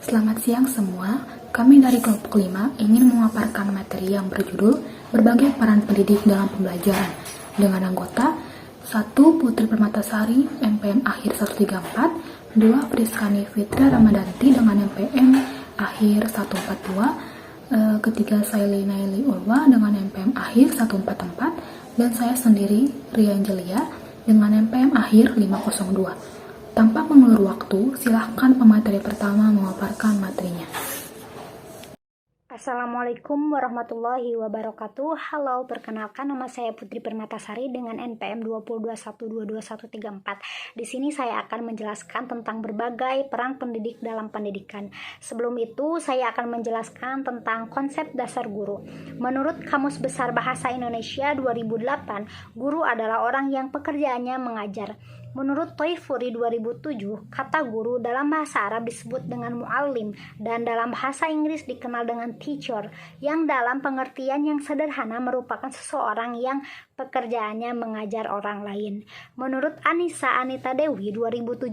Selamat siang semua, kami dari kelompok 5 ingin memaparkan materi yang berjudul Berbagai Peran Pendidik dalam Pembelajaran dengan anggota 1. Putri Permatasari, MPM akhir 134, 2. Friskani Fitra Ramadanti dengan MPM akhir 142, ketiga Saili Naili Ulwa dengan MPM akhir 144, dan saya sendiri, Ria Angelia, dengan MPM akhir 502. Tanpa mengulur waktu, silahkan pemateri pertama memaparkan materinya. Assalamualaikum warahmatullahi wabarakatuh. Halo, perkenalkan nama saya Putri Permatasari dengan NPM 202122134. Di sini saya akan menjelaskan tentang berbagai peran pendidik dalam pendidikan. Sebelum itu, saya akan menjelaskan tentang konsep dasar guru. Menurut Kamus Besar Bahasa Indonesia 2008, guru adalah orang yang pekerjaannya mengajar. Menurut Toifuri 2007, kata guru dalam bahasa Arab disebut dengan muallim dan dalam bahasa Inggris dikenal dengan teacher, yang dalam pengertian yang sederhana merupakan seseorang yang pekerjaannya mengajar orang lain. Menurut Anissa Anita Dewi 2017,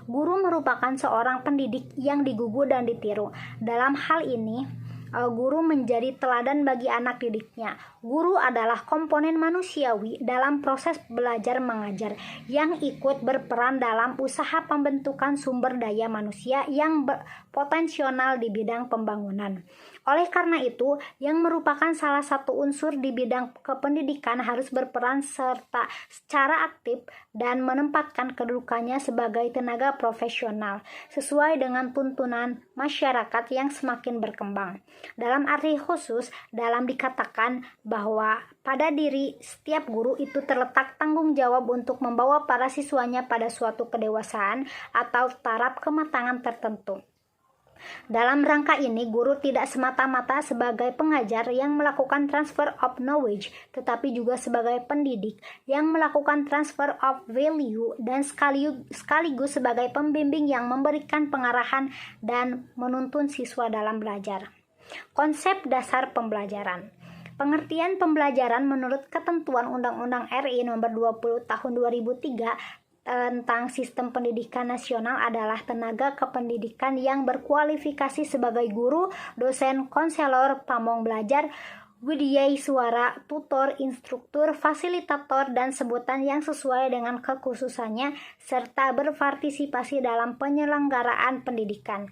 guru merupakan seorang pendidik yang digugu dan ditiru. Dalam hal ini, guru menjadi teladan bagi anak didiknya. Guru adalah komponen manusiawi dalam proses belajar mengajar yang ikut berperan dalam usaha pembentukan sumber daya manusia yang potensial di bidang pembangunan. Oleh karena itu, yang merupakan salah satu unsur di bidang kependidikan harus berperan serta secara aktif dan menempatkan kedudukannya sebagai tenaga profesional sesuai dengan tuntunan masyarakat yang semakin berkembang. Dalam arti khusus, dalam dikatakan bahwa pada diri setiap guru itu terletak tanggung jawab untuk membawa para siswanya pada suatu kedewasaan atau taraf kematangan tertentu. Dalam rangka ini, guru tidak semata-mata sebagai pengajar yang melakukan transfer of knowledge, tetapi juga sebagai pendidik yang melakukan transfer of value dan sekaligus sebagai pembimbing yang memberikan pengarahan dan menuntun siswa dalam belajar. Konsep dasar pembelajaran. Pengertian pembelajaran menurut ketentuan Undang-Undang RI Nomor 20 Tahun 2003 tentang Sistem Pendidikan Nasional adalah tenaga kependidikan yang berkualifikasi sebagai guru, dosen, konselor, pamong belajar, widyai suara, tutor, instruktur, fasilitator, dan sebutan yang sesuai dengan kekhususannya, serta berpartisipasi dalam penyelenggaraan pendidikan.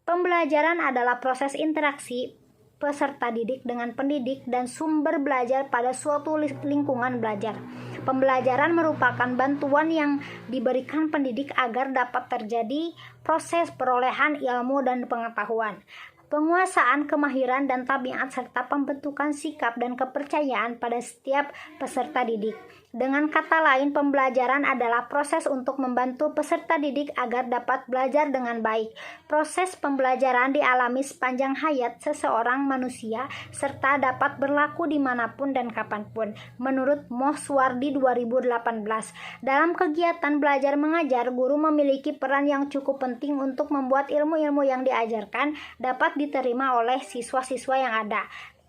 Pembelajaran adalah proses interaksi peserta didik dengan pendidik dan sumber belajar pada suatu lingkungan belajar. Pembelajaran merupakan bantuan yang diberikan pendidik agar dapat terjadi proses perolehan ilmu dan pengetahuan, penguasaan kemahiran dan tabiat, serta pembentukan sikap dan kepercayaan pada setiap peserta didik. Dengan kata lain, pembelajaran adalah proses untuk membantu peserta didik agar dapat belajar dengan baik. Proses pembelajaran dialami sepanjang hayat seseorang manusia, serta dapat berlaku dimanapun dan kapanpun. Menurut Moswardi 2018, dalam kegiatan belajar mengajar, guru memiliki peran yang cukup penting untuk membuat ilmu-ilmu yang diajarkan dapat diterima oleh siswa-siswa yang ada.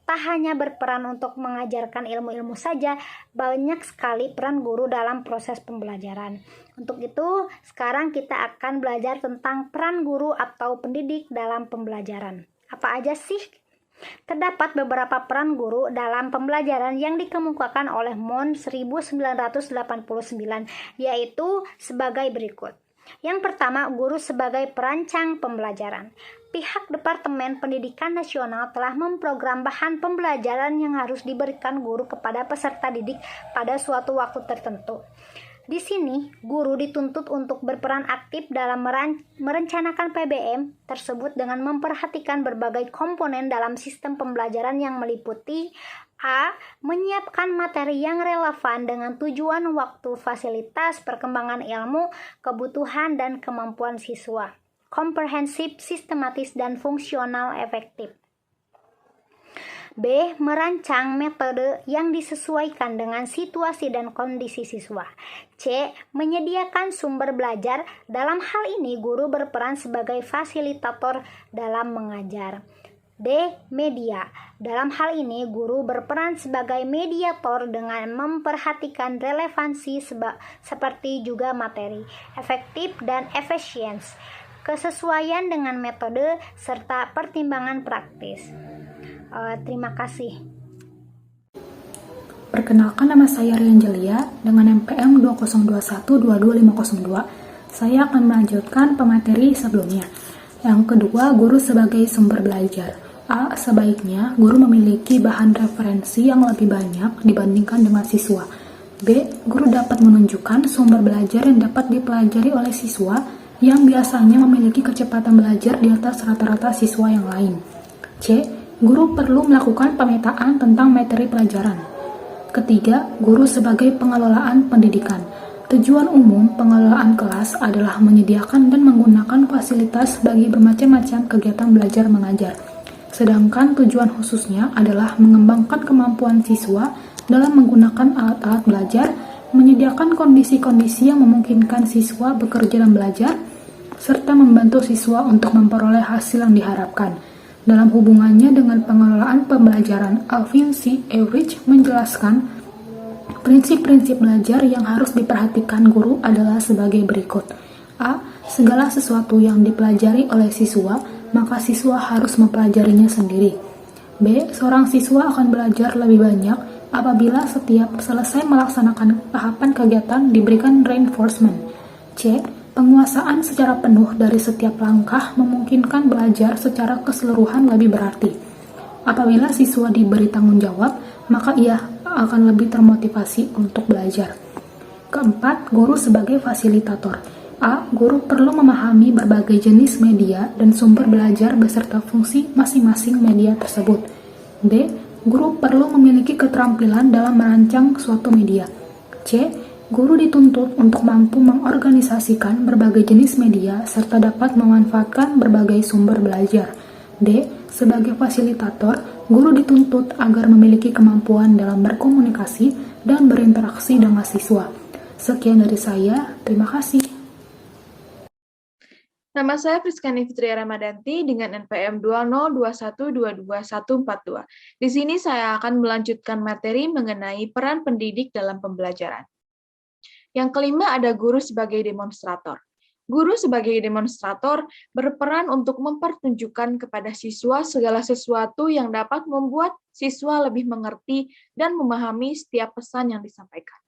Tak hanya berperan untuk mengajarkan ilmu-ilmu saja, banyak sekali peran guru dalam proses pembelajaran. Untuk itu, sekarang kita akan belajar tentang peran guru atau pendidik dalam pembelajaran. Apa aja sih? Terdapat beberapa peran guru dalam pembelajaran yang dikemukakan oleh Mon 1989, yaitu sebagai berikut. Yang pertama, guru sebagai perancang pembelajaran. Pihak Departemen Pendidikan Nasional telah memprogram bahan pembelajaran yang harus diberikan guru kepada peserta didik pada suatu waktu tertentu. Di sini, guru dituntut untuk berperan aktif dalam merencanakan PBM tersebut dengan memperhatikan berbagai komponen dalam sistem pembelajaran yang meliputi A. Menyiapkan materi yang relevan dengan tujuan waktu, fasilitas, perkembangan ilmu, kebutuhan, dan kemampuan siswa. Komprehensif, sistematis, dan fungsional efektif. B. Merancang metode yang disesuaikan dengan situasi dan kondisi siswa. C. Menyediakan sumber belajar. Dalam hal ini, guru berperan sebagai fasilitator dalam mengajar. D. Media. Dalam hal ini, guru berperan sebagai mediator dengan memperhatikan relevansi seperti juga materi, efektif dan efisiensi. kesesuaian dengan metode, serta pertimbangan praktis. Terima kasih. Perkenalkan, nama saya Rian Jelia dengan NPM 2021-22502. Saya akan melanjutkan pemateri sebelumnya. Yang kedua, guru sebagai sumber belajar. A. Sebaiknya guru memiliki bahan referensi yang lebih banyak dibandingkan dengan siswa. B. Guru dapat menunjukkan sumber belajar yang dapat dipelajari oleh siswa yang biasanya memiliki kecepatan belajar di atas rata-rata siswa yang lain. C. Guru perlu melakukan pemetaan tentang materi pelajaran. Ketiga, guru sebagai pengelolaan pendidikan. Tujuan umum pengelolaan kelas adalah menyediakan dan menggunakan fasilitas bagi bermacam-macam kegiatan belajar mengajar. Sedangkan tujuan khususnya adalah mengembangkan kemampuan siswa dalam menggunakan alat-alat belajar, menyediakan kondisi-kondisi yang memungkinkan siswa bekerja dan belajar, serta membantu siswa untuk memperoleh hasil yang diharapkan. Dalam hubungannya dengan pengelolaan pembelajaran, Alvin C. Average menjelaskan prinsip-prinsip belajar yang harus diperhatikan guru adalah sebagai berikut. A. Segala sesuatu yang dipelajari oleh siswa, maka siswa harus mempelajarinya sendiri. B. Seorang siswa akan belajar lebih banyak apabila setiap selesai melaksanakan tahapan kegiatan diberikan reinforcement. C. Penguasaan secara penuh dari setiap langkah memungkinkan belajar secara keseluruhan lebih berarti. Apabila siswa diberi tanggung jawab, maka ia akan lebih termotivasi untuk belajar. Keempat, guru sebagai fasilitator. A. Guru perlu memahami berbagai jenis media dan sumber belajar beserta fungsi masing-masing media tersebut. B. Guru perlu memiliki keterampilan dalam merancang suatu media. C. Guru dituntut untuk mampu mengorganisasikan berbagai jenis media serta dapat memanfaatkan berbagai sumber belajar. D. Sebagai fasilitator, guru dituntut agar memiliki kemampuan dalam berkomunikasi dan berinteraksi dengan siswa. Sekian dari saya, terima kasih. Nama saya Priskani Fitria Ramadanti dengan NPM 202122142. Di sini saya akan melanjutkan materi mengenai peran pendidik dalam pembelajaran. Yang kelima ada guru sebagai demonstrator. Guru sebagai demonstrator berperan untuk mempertunjukkan kepada siswa segala sesuatu yang dapat membuat siswa lebih mengerti dan memahami setiap pesan yang disampaikan.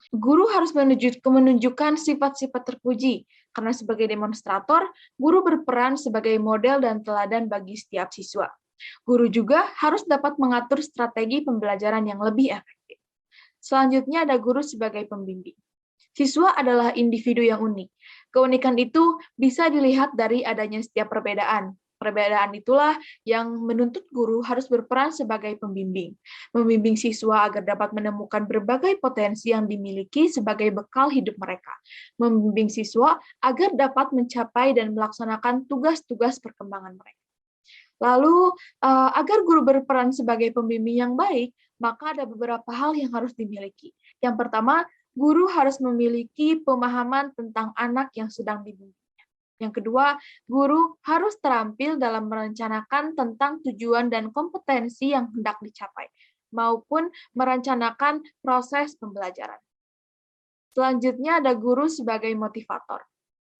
Guru harus menunjukkan sifat-sifat terpuji, karena sebagai demonstrator, guru berperan sebagai model dan teladan bagi setiap siswa. Guru juga harus dapat mengatur strategi pembelajaran yang lebih efektif. Selanjutnya ada guru sebagai pembimbing. Siswa adalah individu yang unik. Keunikan itu bisa dilihat dari adanya setiap perbedaan. Perbedaan itulah yang menuntut guru harus berperan sebagai pembimbing. Membimbing siswa agar dapat menemukan berbagai potensi yang dimiliki sebagai bekal hidup mereka. Membimbing siswa agar dapat mencapai dan melaksanakan tugas-tugas perkembangan mereka. Lalu, agar guru berperan sebagai pembimbing yang baik, maka ada beberapa hal yang harus dimiliki. Yang pertama, guru harus memiliki pemahaman tentang anak yang sedang dibimbing. Yang kedua, guru harus terampil dalam merencanakan tentang tujuan dan kompetensi yang hendak dicapai, maupun merencanakan proses pembelajaran. Selanjutnya ada guru sebagai motivator.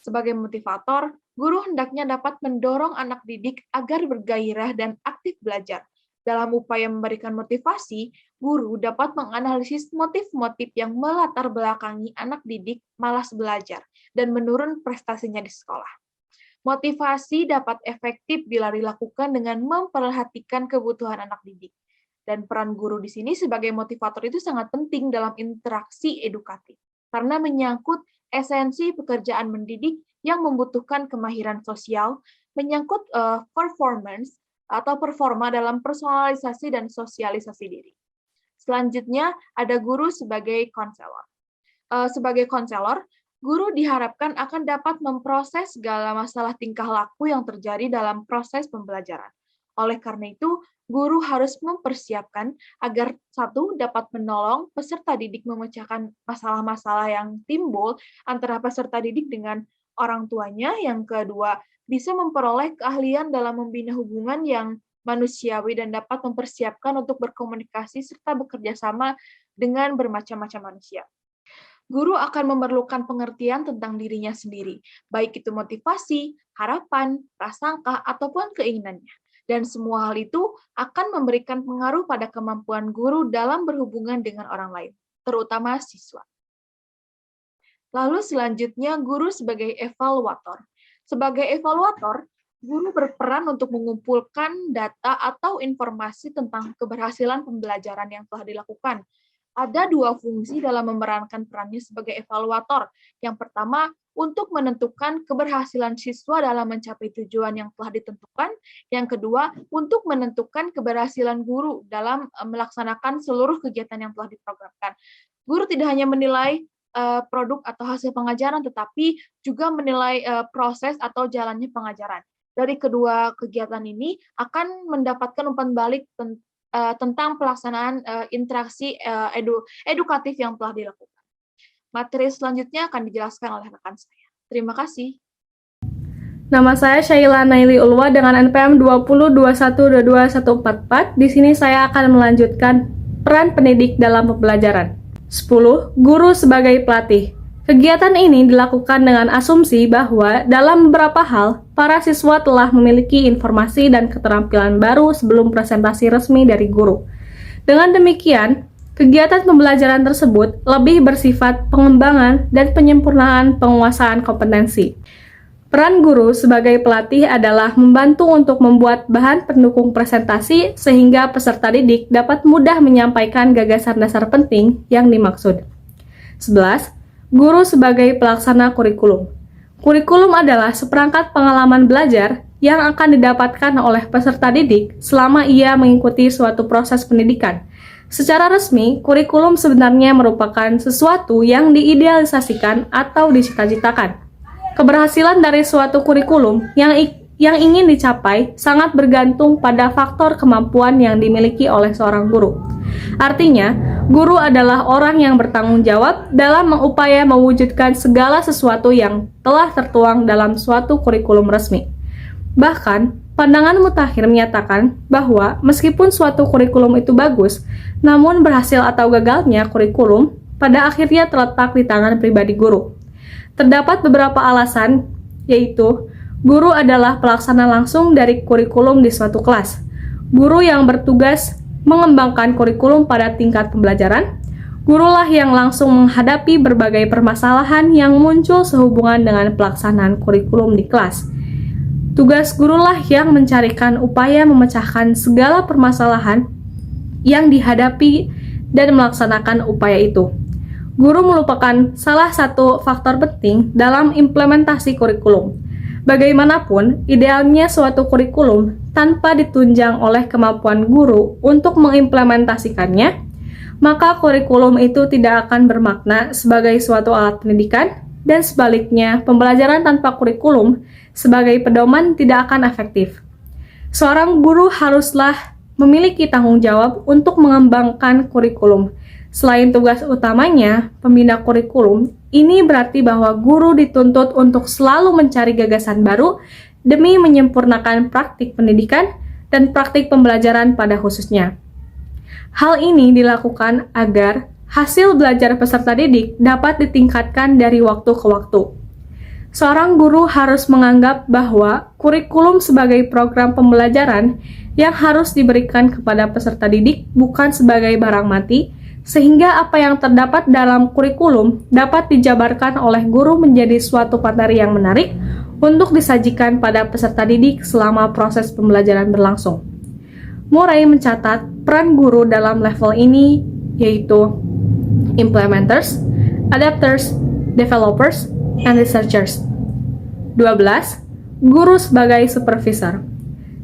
Sebagai motivator, guru hendaknya dapat mendorong anak didik agar bergairah dan aktif belajar. Dalam upaya memberikan motivasi, guru dapat menganalisis motif-motif yang melatar belakangi anak didik malas belajar dan menurun prestasinya di sekolah. Motivasi dapat efektif bila dilakukan dengan memperhatikan kebutuhan anak didik. Dan peran guru di sini sebagai motivator itu sangat penting dalam interaksi edukatif, karena menyangkut esensi pekerjaan mendidik yang membutuhkan kemahiran sosial, menyangkut performance atau performa dalam personalisasi dan sosialisasi diri. Selanjutnya, ada guru sebagai konselor. Sebagai konselor, guru diharapkan akan dapat memproses segala masalah tingkah laku yang terjadi dalam proses pembelajaran. Oleh karena itu, guru harus mempersiapkan agar satu, dapat menolong peserta didik memecahkan masalah-masalah yang timbul antara peserta didik dengan orang tuanya. Yang kedua, bisa memperoleh keahlian dalam membina hubungan yang manusiawi dan dapat mempersiapkan untuk berkomunikasi serta bekerja sama dengan bermacam-macam manusia. Guru akan memerlukan pengertian tentang dirinya sendiri, baik itu motivasi, harapan, prasangka, ataupun keinginannya. Dan semua hal itu akan memberikan pengaruh pada kemampuan guru dalam berhubungan dengan orang lain, terutama siswa. Lalu selanjutnya, guru sebagai evaluator. Sebagai evaluator, guru berperan untuk mengumpulkan data atau informasi tentang keberhasilan pembelajaran yang telah dilakukan. Ada dua fungsi dalam memerankan perannya sebagai evaluator. Yang pertama, untuk menentukan keberhasilan siswa dalam mencapai tujuan yang telah ditentukan. Yang kedua, untuk menentukan keberhasilan guru dalam melaksanakan seluruh kegiatan yang telah diprogramkan. Guru tidak hanya menilai produk atau hasil pengajaran, tetapi juga menilai proses atau jalannya pengajaran. Dari kedua kegiatan ini akan mendapatkan umpan balik tentang pelaksanaan interaksi edukatif yang telah dilakukan. Materi selanjutnya akan dijelaskan oleh rekan saya. Terima kasih. Nama saya Syaila Naili Ulwa dengan NPM 2021221144. Di sini saya akan melanjutkan peran pendidik dalam pembelajaran. 10. Guru sebagai pelatih. Kegiatan ini dilakukan dengan asumsi bahwa dalam beberapa hal, para siswa telah memiliki informasi dan keterampilan baru sebelum presentasi resmi dari guru. Dengan demikian, kegiatan pembelajaran tersebut lebih bersifat pengembangan dan penyempurnaan penguasaan kompetensi. Peran guru sebagai pelatih adalah membantu untuk membuat bahan pendukung presentasi sehingga peserta didik dapat mudah menyampaikan gagasan dasar penting yang dimaksud. 11. Guru sebagai pelaksana kurikulum. Kurikulum adalah seperangkat pengalaman belajar yang akan didapatkan oleh peserta didik selama ia mengikuti suatu proses pendidikan. Secara resmi, kurikulum sebenarnya merupakan sesuatu yang diidealisasikan atau dicita-citakan. Keberhasilan dari suatu kurikulum yang ingin dicapai sangat bergantung pada faktor kemampuan yang dimiliki oleh seorang guru. Artinya, guru adalah orang yang bertanggung jawab dalam upaya mewujudkan segala sesuatu yang telah tertuang dalam suatu kurikulum resmi. Bahkan, pandangan mutakhir menyatakan bahwa meskipun suatu kurikulum itu bagus, namun berhasil atau gagalnya kurikulum pada akhirnya terletak di tangan pribadi guru. Terdapat beberapa alasan, yaitu guru adalah pelaksana langsung dari kurikulum di suatu kelas. Guru yang bertugas mengembangkan kurikulum pada tingkat pembelajaran, gurulah yang langsung menghadapi berbagai permasalahan yang muncul sehubungan dengan pelaksanaan kurikulum di kelas. Tugas gurulah yang mencarikan upaya memecahkan segala permasalahan yang dihadapi dan melaksanakan upaya itu. Guru merupakan salah satu faktor penting dalam implementasi kurikulum. Bagaimanapun, idealnya suatu kurikulum tanpa ditunjang oleh kemampuan guru untuk mengimplementasikannya, maka kurikulum itu tidak akan bermakna sebagai suatu alat pendidikan, dan sebaliknya, pembelajaran tanpa kurikulum sebagai pedoman tidak akan efektif. Seorang guru haruslah memiliki tanggung jawab untuk mengembangkan kurikulum. Selain tugas utamanya, pembina kurikulum, ini berarti bahwa guru dituntut untuk selalu mencari gagasan baru demi menyempurnakan praktik pendidikan dan praktik pembelajaran pada khususnya. Hal ini dilakukan agar hasil belajar peserta didik dapat ditingkatkan dari waktu ke waktu. Seorang guru harus menganggap bahwa kurikulum sebagai program pembelajaran yang harus diberikan kepada peserta didik bukan sebagai barang mati, sehingga apa yang terdapat dalam kurikulum dapat dijabarkan oleh guru menjadi suatu materi yang menarik untuk disajikan pada peserta didik selama proses pembelajaran berlangsung. Murray mencatat peran guru dalam level ini yaitu implementers, adapters, developers, and researchers. 12. Guru sebagai supervisor.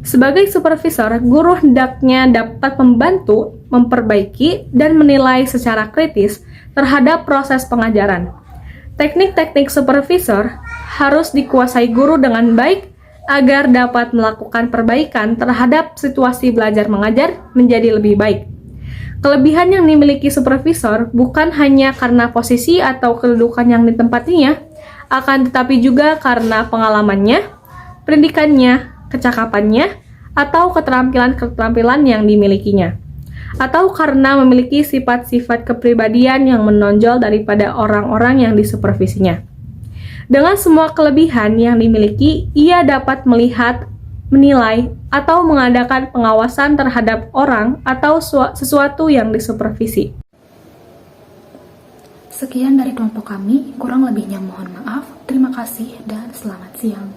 Sebagai supervisor, guru hendaknya dapat membantu, memperbaiki, dan menilai secara kritis terhadap proses pengajaran. Teknik-teknik supervisor harus dikuasai guru dengan baik agar dapat melakukan perbaikan terhadap situasi belajar mengajar menjadi lebih baik. Kelebihan yang dimiliki supervisor bukan hanya karena posisi atau kedudukan yang ditempatinya, akan tetapi juga karena pengalamannya, pendidikannya, kecakapannya, atau keterampilan-keterampilan yang dimilikinya. atau karena memiliki sifat-sifat kepribadian yang menonjol daripada orang-orang yang disupervisinya. Dengan semua kelebihan yang dimiliki, ia dapat melihat, menilai, atau mengadakan pengawasan terhadap orang atau sesuatu yang disupervisi. Sekian dari kelompok kami, kurang lebihnya mohon maaf. Terima kasih dan selamat siang.